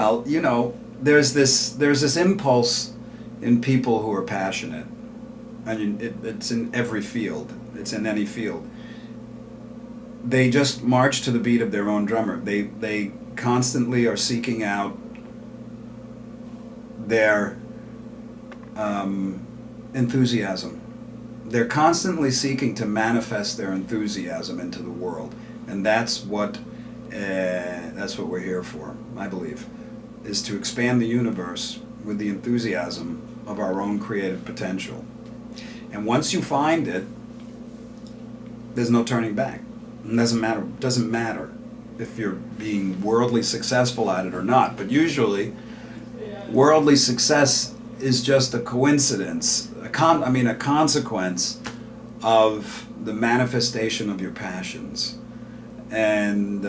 Well, you know, there's this impulse in people who are passionate. I mean, it's in every field. It's in any field. They just march to the beat of their own drummer. They constantly are seeking out their enthusiasm. They're constantly seeking to manifest their enthusiasm into the world, and that's what we're here for. I believe, is to expand the universe with the enthusiasm of our own creative potential. And once you find it, there's no turning back. It doesn't matter if you're being worldly successful at it or not. But usually, worldly success is just a coincidence, a consequence of the manifestation of your passions. And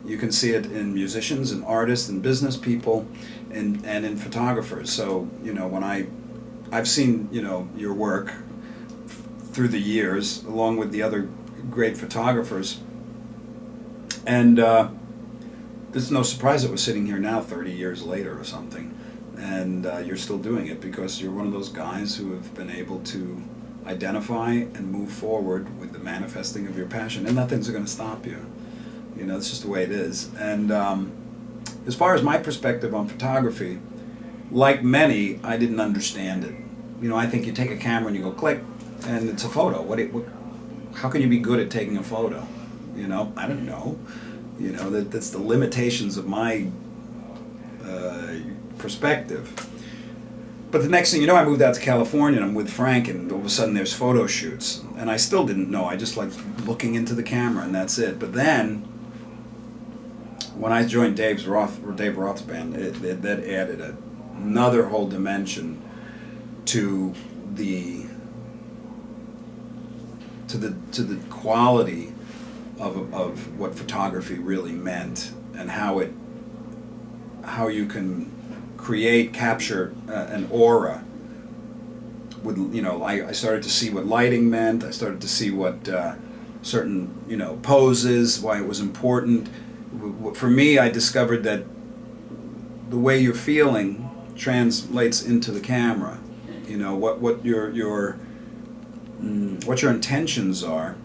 you can see it in musicians and artists and business people and in photographers. So, you know, when I've seen, you know, your work through the years, along with the other great photographers, and there's no surprise that we're sitting here now 30 years later or something, and you're still doing it because you're one of those guys who have been able to identify and move forward with the manifesting of your passion, and nothing's going to stop you. You know, it's just the way it is. And as far as my perspective on photography, like many, I didn't understand it. You know, I think you take a camera and you go click, and it's a photo. How can you be good at taking a photo? You know, I don't know. You know, that's the limitations of my perspective. But the next thing you know, I moved out to California and I'm with Frank, and all of a sudden there's photo shoots. And I still didn't know. I just liked looking into the camera, and that's it. But then, when I joined Dave Roth's band, that added another whole dimension to the quality of what photography really meant, and how you can capture an aura with, you know, I started to see what lighting meant. I started to see what certain, you know, poses, why it was important. For me, I discovered that the way you're feeling translates into the camera. You know, what your intentions are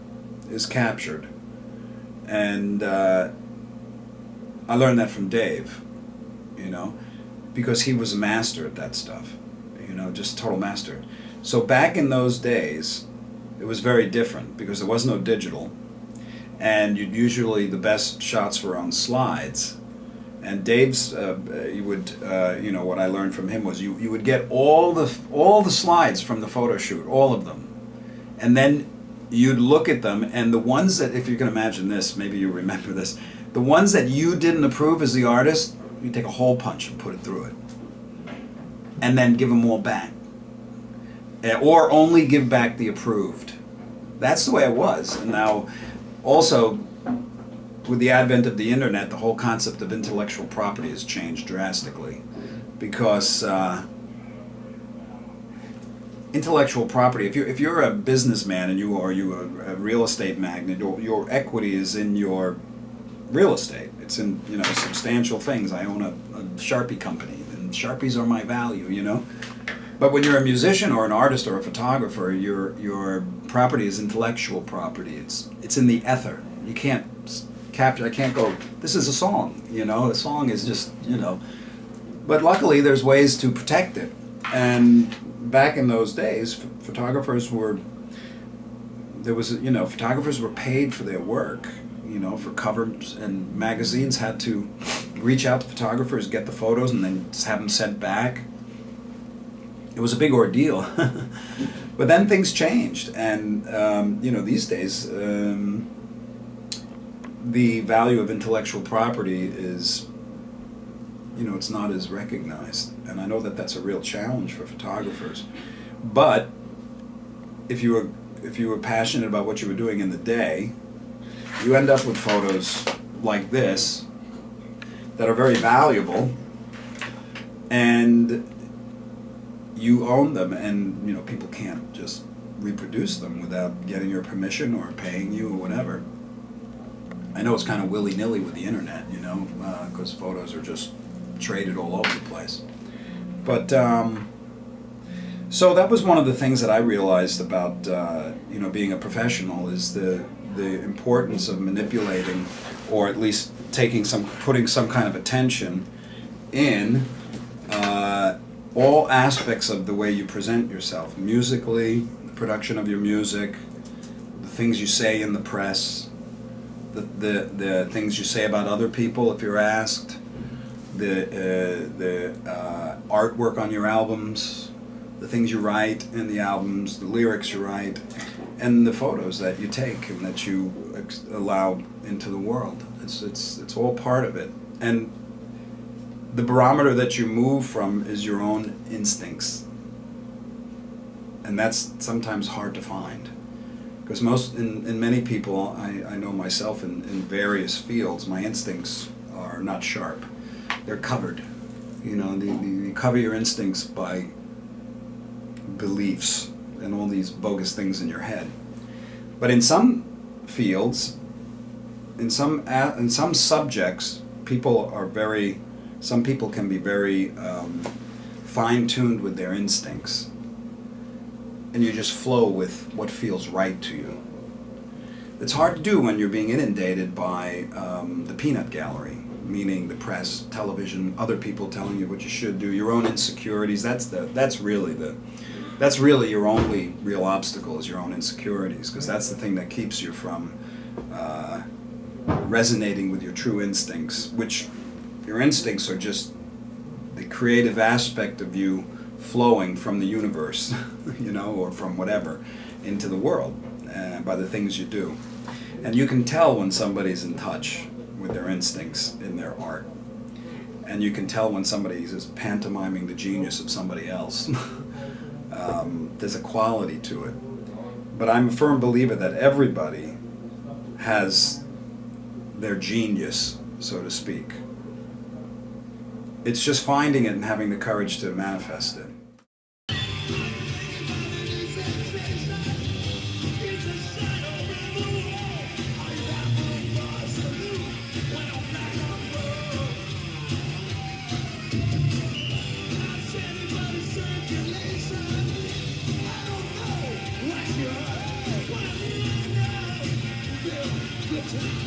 is captured. And I learned that from Dave, you know, because he was a master at that stuff, you know, just total master. So back in those days, it was very different because there was no digital, and usually the best shots were on slides. And Dave's, you would, you know, what I learned from him was you would get all the slides from the photo shoot, all of them, and then you'd look at them, and the ones that, if you can imagine this, maybe you remember this, the ones that you didn't approve as the artist, you take a hole punch and put it through it, and then give them all back, or only give back the approved. That's the way it was. And now, also, with the advent of the internet, the whole concept of intellectual property has changed drastically, because intellectual property, if you're a businessman and you are a real estate magnate, your equity is in your real estate. It's in, you know, substantial things. I own a Sharpie company, and Sharpies are my value, you know. But when you're a musician or an artist or a photographer, your property is intellectual property. It's in the ether. You can't capture. I can't go, this is a song, you know. A song is just, you know. But luckily, there's ways to protect it. And back in those days, photographers were paid for their work, you know, for covers, and magazines had to reach out to photographers, get the photos, and then have them sent back. It was a big ordeal. But then things changed, and you know, these days the value of intellectual property is, you know, it's not as recognized. And I know that that's a real challenge for photographers. But if you were passionate about what you were doing in the day, you end up with photos like this that are very valuable, and you own them, and, you know, people can't just reproduce them without getting your permission or paying you or whatever. I know it's kind of willy-nilly with the internet, you know, because photos are just traded all over the place. But so that was one of the things that I realized about being a professional, is the importance of manipulating, or at least putting some kind of attention in all aspects of the way you present yourself, musically, the production of your music, the things you say in the press, the things you say about other people if you're asked, the artwork on your albums, the things you write in the albums, the lyrics you write, and the photos that you take and that you allow into the world. It's all part of it. And the barometer that you move from is your own instincts. And that's sometimes hard to find. Because in many people, I know myself in various fields, my instincts are not sharp. They're covered. You cover your instincts by beliefs and all these bogus things in your head. But in some fields, in some subjects, some people can be very fine-tuned with their instincts, and you just flow with what feels right to you. It's hard to do when you're being inundated by the peanut gallery, meaning the press, television, other people telling you what you should do, your own insecurities. That's really your only real obstacle, is your own insecurities, because that's the thing that keeps you from resonating with your true instincts, which your instincts are just the creative aspect of you flowing from the universe, or from whatever, into the world by the things you do. And you can tell when somebody's in touch with their instincts in their art. And you can tell when somebody is pantomiming the genius of somebody else. There's a quality to it. But I'm a firm believer that everybody has their genius, so to speak. It's just finding it and having the courage to manifest it.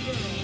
Girl.